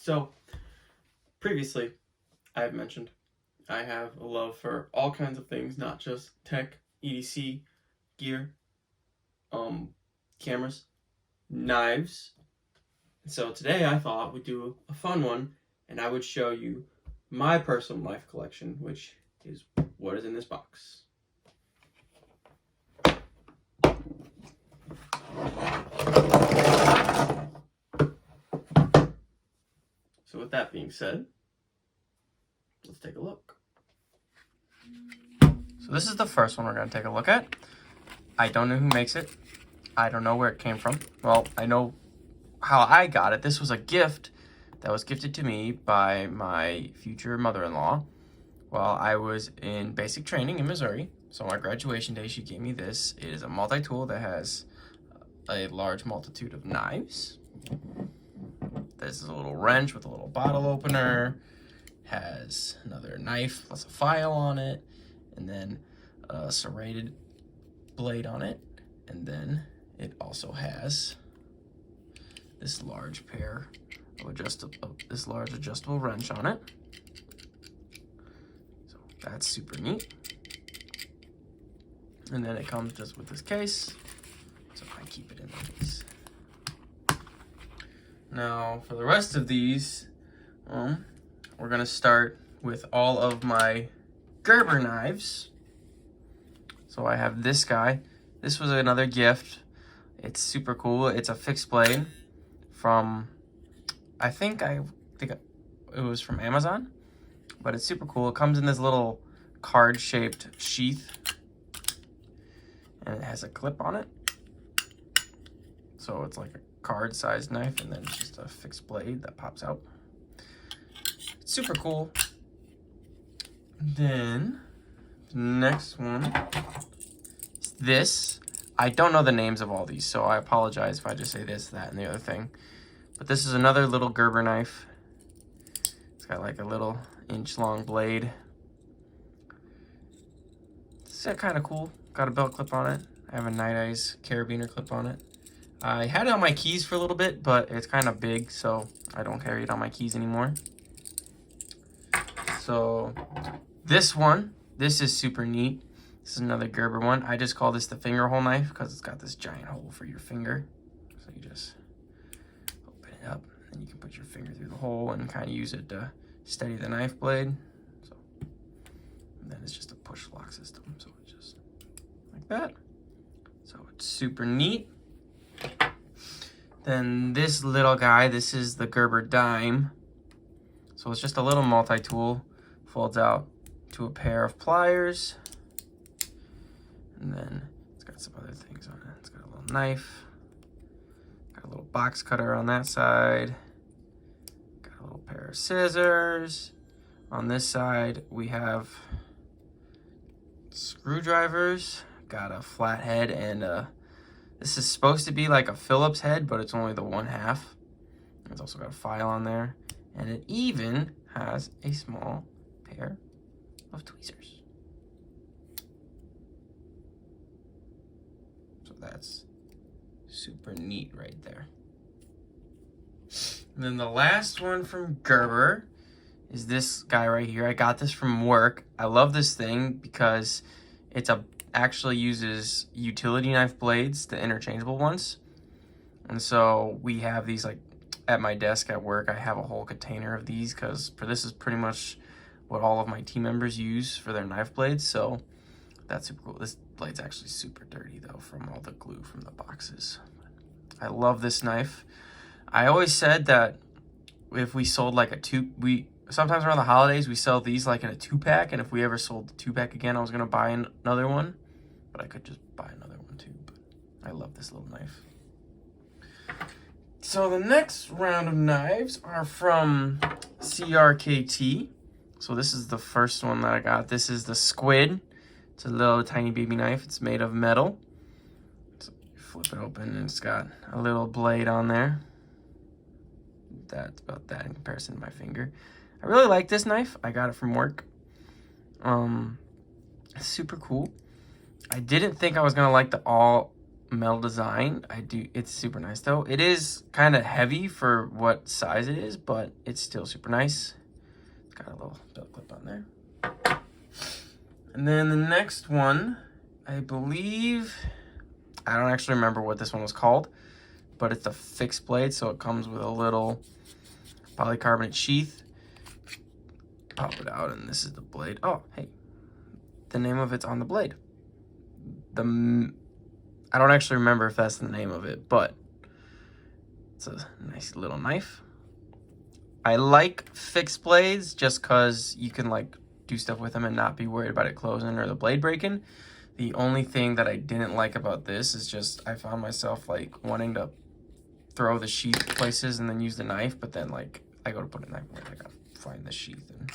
So, previously, I've mentioned I have a love for all kinds of things, not just tech, EDC, gear, cameras, knives. So today I thought we'd do a fun one, and I would show you my personal knife collection, which is what is in this box. So with that being said, let's take a look. So this is the first one we're going to take a look at. I don't know who makes it. I don't know where it came from. Well, I know how I got it. This was a gift that was gifted to me by my future mother-in-law while I was in basic training in Missouri. So on my graduation day, she gave me this. It is a multi-tool that has a large multitude of knives. This is a little wrench with a little bottle opener. Has another knife plus a file on it, and then a serrated blade on it, and then it also has this large pair of this large adjustable wrench on it. So that's super neat. And then it comes just with this case, so I keep it in the case. Now for the rest of these, we're gonna start with all of my Gerber knives. So I have this guy. This was another gift. It's super cool. It's a fixed blade from, I think it was from Amazon, but it's super cool. It comes in this little card-shaped sheath, and it has a clip on it. So it's like a card-sized knife, and then it's just a fixed blade that pops out. It's super cool. Then the next one is this. I don't know the names of all these, so I apologize if I just say this, that, and the other thing. But this is another little Gerber knife. It's got like a little inch-long blade. It's kind of cool. Got a belt clip on it. I have a Night Eyes carabiner clip on it. I had it on my keys for a little bit, but it's kind of big, so I don't carry it on my keys anymore. So this is super neat. This is another Gerber one. I just call this the finger hole knife because it's got this giant hole for your finger. So you just open it up, and you can put your finger through the hole and kind of use it to steady the knife blade. So, and then it's just a push lock system. So it's just like that. So it's super neat. Then this little guy, this is the Gerber Dime. So it's just a little multi-tool, folds out to a pair of pliers. And then it's got some other things on it. It's got a little knife, got a little box cutter on that side, got a little pair of scissors. On this side, we have screwdrivers, got a flat head, and this is supposed to be like a Phillips head, but it's only the 1/2. It's also got a file on there, and it even has a small pair of tweezers. So that's super neat right there. And then the last one from Gerber is this guy right here. I got this from work. I love this thing because it's actually uses utility knife blades, the interchangeable ones. And so we have these like at my desk at work. I have a whole container of these because this is pretty much what all of my team members use for their knife blades. So that's super cool. This blade's actually super dirty though from all the glue from the boxes. I love this knife. I always said that if we sold like sometimes around the holidays we sell these like in a 2-pack, and if we ever sold the 2-pack again, I was gonna buy another one, but I could just buy another one too. But I love this little knife. So the next round of knives are from CRKT. So this is the first one that I got. This is the Squid. It's a little tiny baby knife. It's made of metal. So you flip it open and it's got a little blade on there. That's about that in comparison to my finger. I really like this knife. I got it from work. Super cool. I didn't think I was gonna like the all metal design. It's super nice though. It is kind of heavy for what size it is, but it's still super nice. It's got a little belt clip on there. And then the next one, I believe, I don't actually remember what this one was called, but it's a fixed blade, so it comes with a little polycarbonate sheath. Pop it out, and this is the blade. Oh, hey, the name of it's on the blade. I don't actually remember if that's the name of it, but it's a nice little knife. I like fixed blades just because you can like do stuff with them and not be worried about it closing or the blade breaking. The only thing that I didn't like about this is just I found myself like wanting to throw the sheath places and then use the knife, but then like I go to put a knife away, I gotta find the sheath and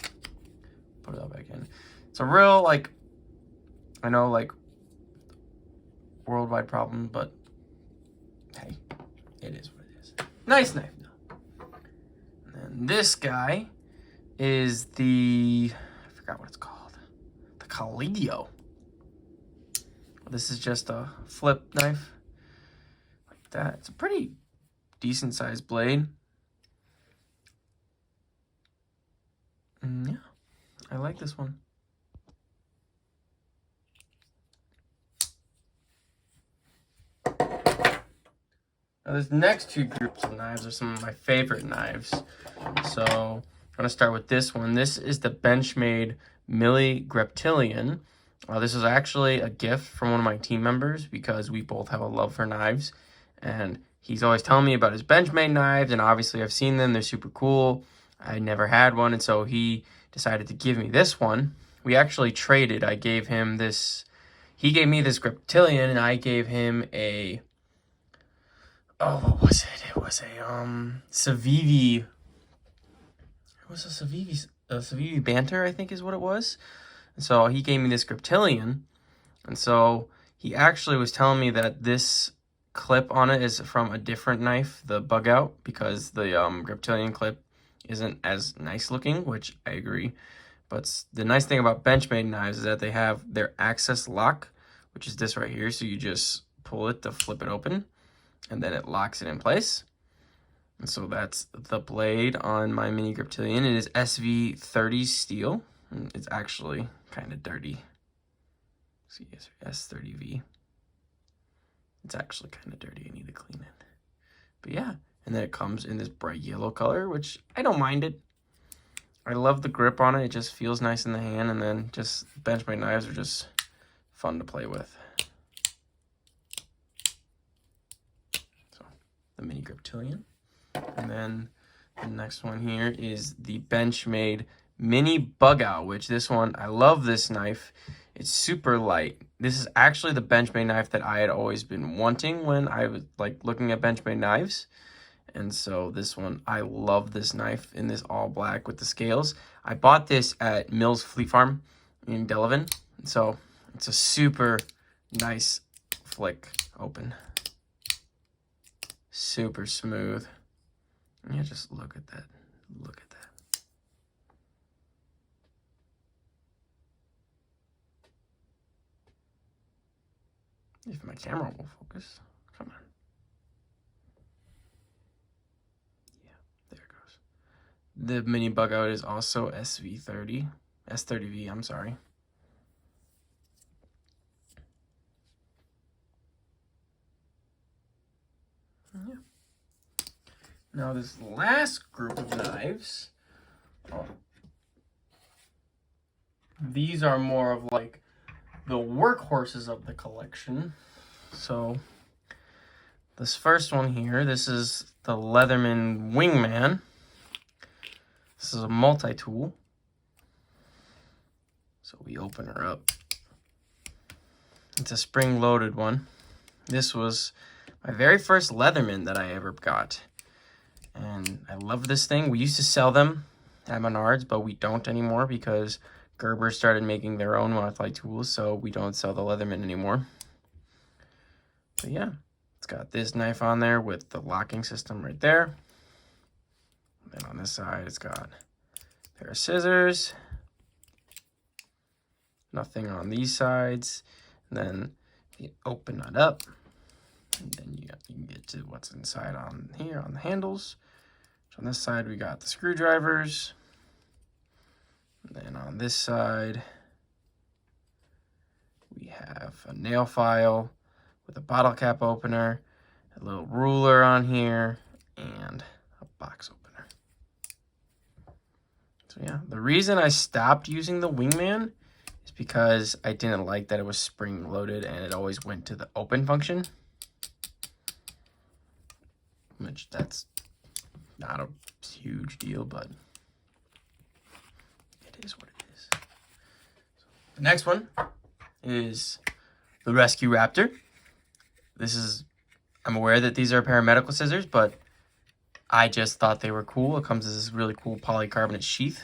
put it all back in. It's a real like, I know like worldwide problem, but hey, it is what it is. Nice knife though. And this guy is I forgot what it's called. The Colegio. This is just a flip knife like that. It's a pretty decent sized blade. And yeah, I like this one. Now, this next two groups of knives are some of my favorite knives. So I'm gonna start with this one. This is the Benchmade Millie Griptillian. This was actually a gift from one of my team members because we both have a love for knives, and he's always telling me about his Benchmade knives, and obviously I've seen them. They're super cool. I never had one, and so he decided to give me this one. We actually traded. I gave him this. He gave me this Griptillian, and I gave him a. Oh, what was it? It was a Civivi. It was a Civivi Banter, I think is what it was. And so he gave me this Griptillian, and so he actually was telling me that this clip on it is from a different knife, the Bug Out, because the Griptillian clip isn't as nice looking, which I agree. But the nice thing about Benchmade knives is that they have their access lock, which is this right here. So you just pull it to flip it open, and then it locks it in place. And so that's the blade on my Mini Griptillian. It is SV30 steel. It's actually kind of dirty. See, S30V. It's actually kind of dirty. I need to clean it. But yeah, and then it comes in this bright yellow color, which I don't mind it. I love the grip on it. It just feels nice in the hand, and then just Benchmade knives are just fun to play with. So the Mini Griptillian. And then the next one here is the Benchmade Mini Bug Out, which this one, I love this knife. It's super light. This is actually the Benchmade knife that I had always been wanting when I was like looking at Benchmade knives. And so this one, I love this knife in this all black with the scales. I bought this at Mills Fleet Farm in Delavan. So it's a super nice flick open. Super smooth. Yeah, just look at that. Look at that. If my camera will focus. Come on. Yeah, there it goes. The Mini Bug Out is also S30V, I'm sorry. Yeah. Now this last group of knives, these are more of like the workhorses of the collection. So this first one here, this is the Leatherman Wingman. This is a multi-tool. So we open her up. It's a spring-loaded one. This was my very first Leatherman that I ever got. And I love this thing. We used to sell them at Menards, but we don't anymore because Gerber started making their own multi-tools, so we don't sell the Leatherman anymore. But yeah, it's got this knife on there with the locking system right there. And then on this side, it's got a pair of scissors. Nothing on these sides. And then you open it up. And then you can get to what's inside on here on the handles. So on this side, we got the screwdrivers. And then on this side, we have a nail file with a bottle cap opener, a little ruler on here, and a box opener. So yeah, the reason I stopped using the Wingman is because I didn't like that it was spring loaded and it always went to the open function. Which that's not a huge deal, but it is what it is. So the next one is the Rescue Raptor. I'm aware that these are paramedical scissors, but I just thought they were cool. It comes as this really cool polycarbonate sheath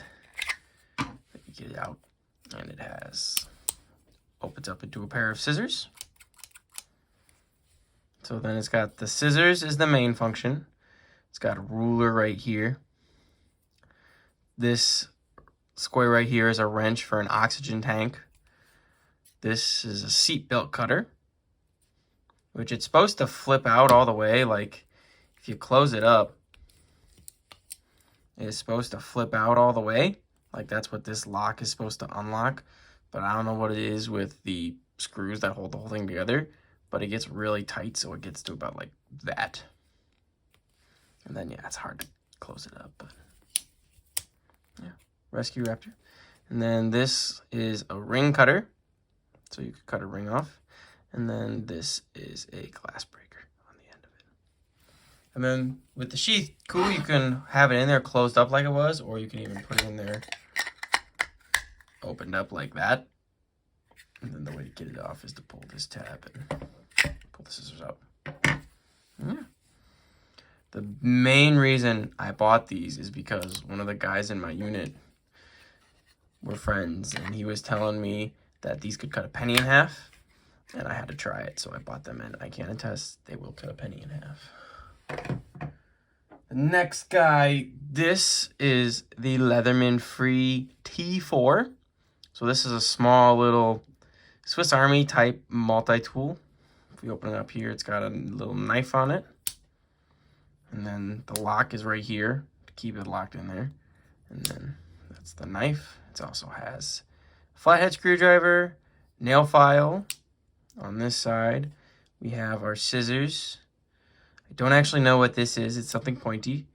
that you get it out, and it opens up into a pair of scissors. So then it's got the scissors is the main function. It's got a ruler right here. This square right here is a wrench for an oxygen tank. This is a seat belt cutter, which it's supposed to flip out all the way. Like if you close it up, it's supposed to flip out all the way. Like that's what this lock is supposed to unlock. But I don't know what it is with the screws that hold the whole thing together. But it gets really tight, so it gets to about like that. And then, yeah, it's hard to close it up. But yeah, Rescue Raptor. And then this is a ring cutter, so you could cut a ring off. And then this is a glass breaker on the end of it. And then with the sheath, cool, you can have it in there closed up like it was, or you can even put it in there opened up like that. And then the way to get it off is to pull this tab and pull the scissors up. Yeah. The main reason I bought these is because one of the guys in my unit were friends, and he was telling me that these could cut a penny in half, and I had to try it, so I bought them, and I can attest they will cut a penny in half. The next guy, this is the Leatherman Free T4. So this is a small little Swiss Army type multi-tool. If we open it up here, it's got a little knife on it. And then the lock is right here to keep it locked in there. And then that's the knife. It also has a flathead screwdriver, nail file. On this side, we have our scissors. I don't actually know what this is. It's something pointy.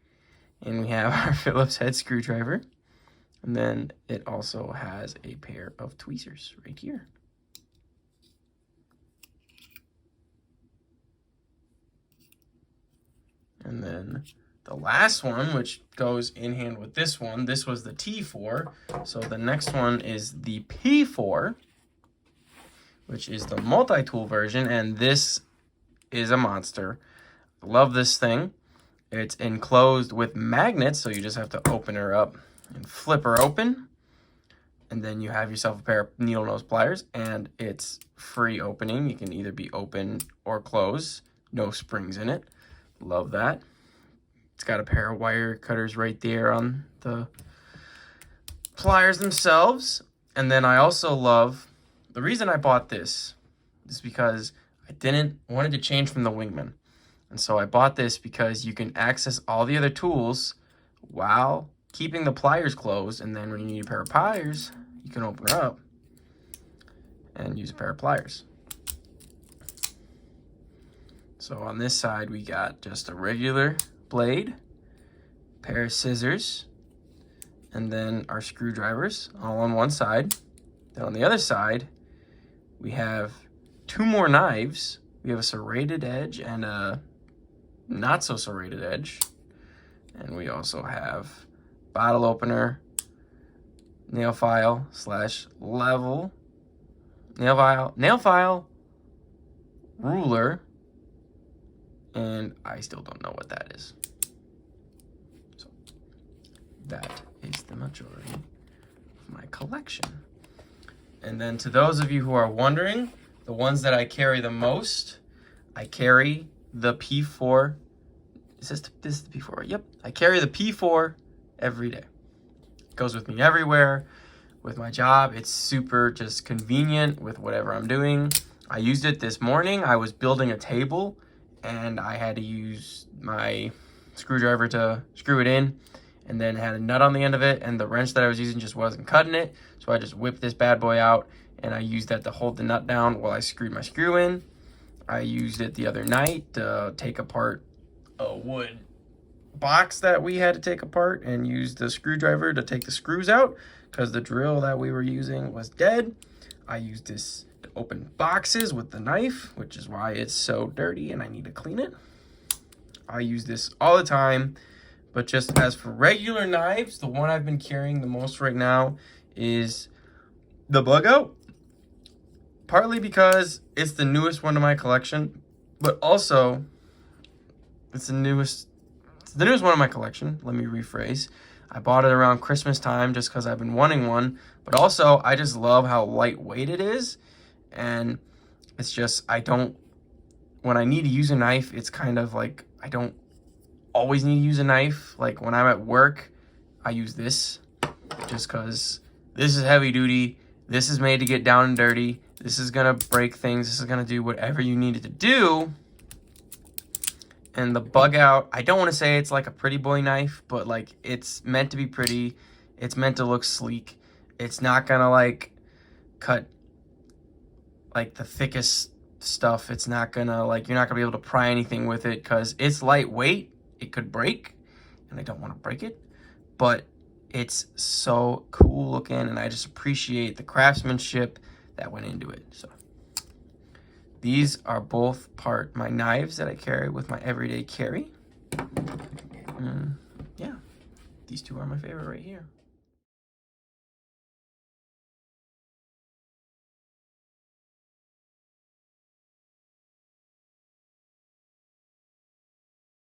And we have our Phillips head screwdriver. And then it also has a pair of tweezers right here. And then the last one, which goes in hand with this one, this was the T4. So the next one is the P4, which is the multi-tool version. And this is a monster. I love this thing. It's enclosed with magnets, so you just have to open her up and flip her open. And then you have yourself a pair of needle nose pliers, and it's free opening. You can either be open or closed. No springs in it. Love that. It's got a pair of wire cutters right there on the pliers themselves. And then I also love, the reason I bought this is because I wanted to change from the Wingman. And so I bought this because you can access all the other tools while keeping the pliers closed. And then when you need a pair of pliers, you can open her up and use a pair of pliers. So on this side, we got just a regular blade, pair of scissors, and then our screwdrivers all on one side. Then on the other side, we have two more knives. We have a serrated edge and a not so serrated edge. And we also have bottle opener, nail file / level, nail file, ruler, and I still don't know what that is. So that is the majority of my collection. And then to those of you who are wondering, the ones that I carry the most, I carry the P4. This is the P4, yep. I carry the P4 every day. It goes with me everywhere. With my job, it's super just convenient with whatever I'm doing. I used it this morning. I was building a table and I had to use my screwdriver to screw it in, and then had a nut on the end of it, and the wrench that I was using just wasn't cutting it, so I just whipped this bad boy out, and I used that to hold the nut down while I screwed my screw in. I used it the other night to take apart a wood box that we had to take apart, and used the screwdriver to take the screws out because the drill that we were using was dead. I used this to open boxes with the knife, which is why it's so dirty and I need to clean it. I use this all the time, but just as for regular knives, the one I've been carrying the most right now is the Bug Out. Partly because it's the newest one to my collection, but also it's the newest one of my collection. Let me rephrase. I bought it around Christmas time just because I've been wanting one, but also I just love how lightweight it is. And it's just, when I need to use a knife, it's kind of like, I don't always need to use a knife. Like when I'm at work, I use this just because this is heavy duty. This is made to get down and dirty. This is gonna break things. This is gonna do whatever you need it to do. And the Bug Out, I don't want to say it's like a pretty boy knife, but like it's meant to be pretty. It's meant to look sleek. It's not gonna like cut like the thickest stuff. It's not gonna like, you're not gonna be able to pry anything with it because it's lightweight. It could break, and I don't want to break it, but it's so cool looking, and I just appreciate the craftsmanship that went into it. So these are both my knives that I carry with my everyday carry. Yeah, these two are my favorite right here.